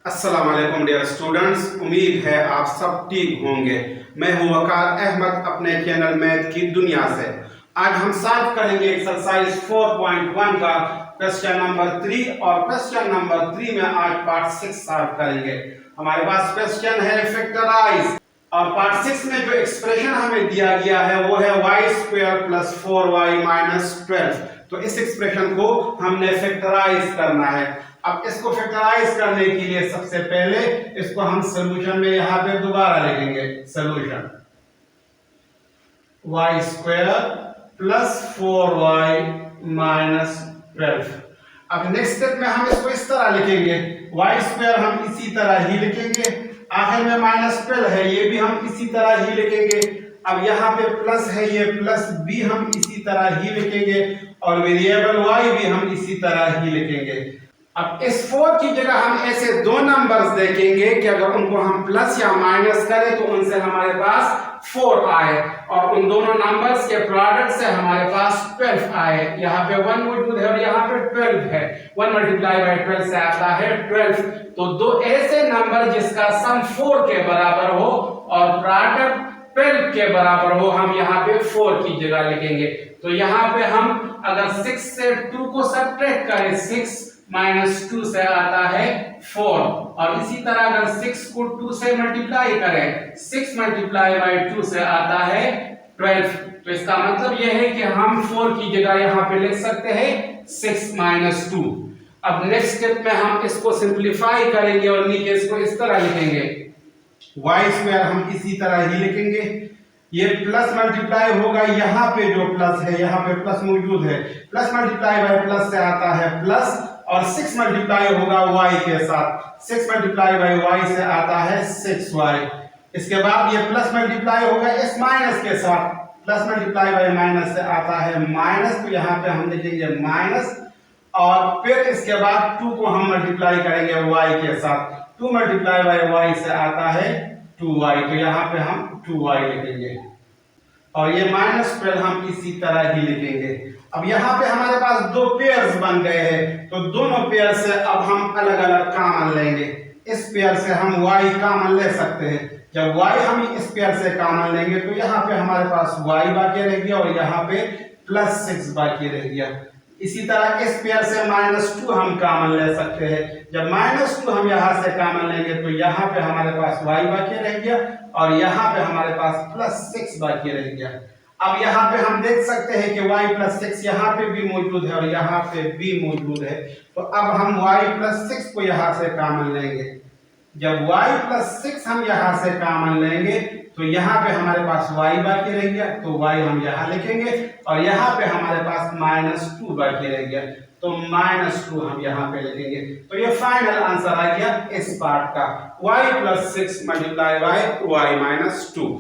अस्सलाम वालेकुम dear students, उम्मीद है आप सब ठीक होंगे। मैं हूं वकार अहमद अपने चैनल मैथ की दुनिया से। आज हम सॉल्व करेंगे एक्सरसाइज 4.1 का क्वेश्चन नंबर 3 और क्वेश्चन नंबर 3 में आज पार्ट 6 सॉल्व करेंगे। हमारे पास क्वेश्चन है फैक्टराइज और पार्ट 6 में जो एक्सप्रेशन हमें दिया गया है वो है y² + 4y - 12। तो इस एक्सप्रेशन को हमने फैक्टराइज करना है। अब इसको फैक्टराइज करने के लिए सबसे पहले इसको हम सॉल्यूशन में यहां पे दोबारा लिखेंगे। Solution y² + 4y - 12। अब नेक्स्ट स्टेप में हम इसको इस तरह लिखेंगे, y² हम इसी तरह ही लिखेंगे, आखिर में -12 है ये भी हम इसी तरह ही लिखेंगे। अब यहाँ पे प्लस है, ये प्लस भी हम इसी तरह ही लिखेंगे और वेरिएबल y भी हम इसी तरह ही लिखेंगे। अब इस 4 की जगह हम ऐसे दो नंबर्स देखेंगे कि अगर उनको हम प्लस या माइनस करें तो उनसे हमारे पास 4 आए और उन दोनों नंबर्स के प्रोडक्ट से हमारे पास 12 आए। यहाँ पे 1 मौजूद है और यहाँ पे 12 है। 1 × 12 से आता है 12। तो दो ऐसे नंबर जिसका सम 4 के बराबर हो और प्रोडक्ट 12 के बराबर हो, हम यहाँ पे 4 की जगह लिखेंगे। तो यहाँ पे हम अगर 6 से 2 को सब्ट्रैक्ट करें, 6 - 2 से आता है 4 और इसी तरह अगर 6 को 2 से मल्टीप्लाई करें, 6 × 2 से आता है 12। तो इसका मतलब यह है कि हम 4 की जगह यहाँ पे लिख सकते हैं 6 - 2। अब नेक्स्ट स्टेप में हम इसको सिंपलीफाई करेंगे और नीचे इसको इस तरह लिखेंगे, y² हम इसी तरह ही लिखेंगे। ये प्लस मल्टीप्लाई होगा, यहाँ पे जो प्लस है यहाँ पे प्लस मौजूद है, प्लस मल्टीप्लाई बाय प्लस से आता है प्लस और 6 मल्टीप्लाई होगा y के साथ, 6 मल्टीप्लाई बाय y से आता है 6y। इसके बाद ये प्लस मल्टीप्लाई होगा इस माइनस के साथ, प्लस मल्टीप्लाई बाय माइनस से आता है माइनस, तो यहाँ पे हम लिखेंगे माइनस और फिर इसके बाद 2 को हम मल्टीप्लाई करेंगे y के साथ, 2 मल्टीप्लाई बाय y से आता है 2y। तो यहाँ पे हम 2y लिखेंगे और ये -12 हम इसी तरह ही लिखेंगे। अब यहाँ पे हमारे पास दो पेयर्स बन गए हैं, तो दोनों पेयर से अब हम अलग अलग कॉमन लेंगे। इस पेयर से हम y कॉमन ले सकते हैं। जब y हम इस पेयर से कॉमन लेंगे तो यहाँ पे हमारे पास y बाकी रह गया और यहाँ पे +6 बाकी रह गया। इसी तरह इस पेयर से -2 हम कॉमन ले सकते हैं। जब -2 हम यहाँ से कॉमन लेंगे तो यहाँ पे हमारे पास y बाकी रह गया और यहाँ पे हमारे पास +6 बाकी रह गया। अब यहाँ पे हम देख सकते हैं कि y +6 यहाँ पे भी मौजूद है और यहाँ पे भी मौजूद है। तो अब हम y +6 को यहाँ से कॉमन लेंगे। जब y +6 हम यहाँ से कॉमन लेंगे तो यहाँ पे हमारे पास y बाकी रह गया, तो y हम यहाँ लिखेंगे और यहाँ पे हमारे पास -2 बाकी रह गया, तो -2 हम यहाँ पे लिखेंगे। तो ये फाइनल आंसर आ गया इस पार्ट का, y + 6 × y - 2।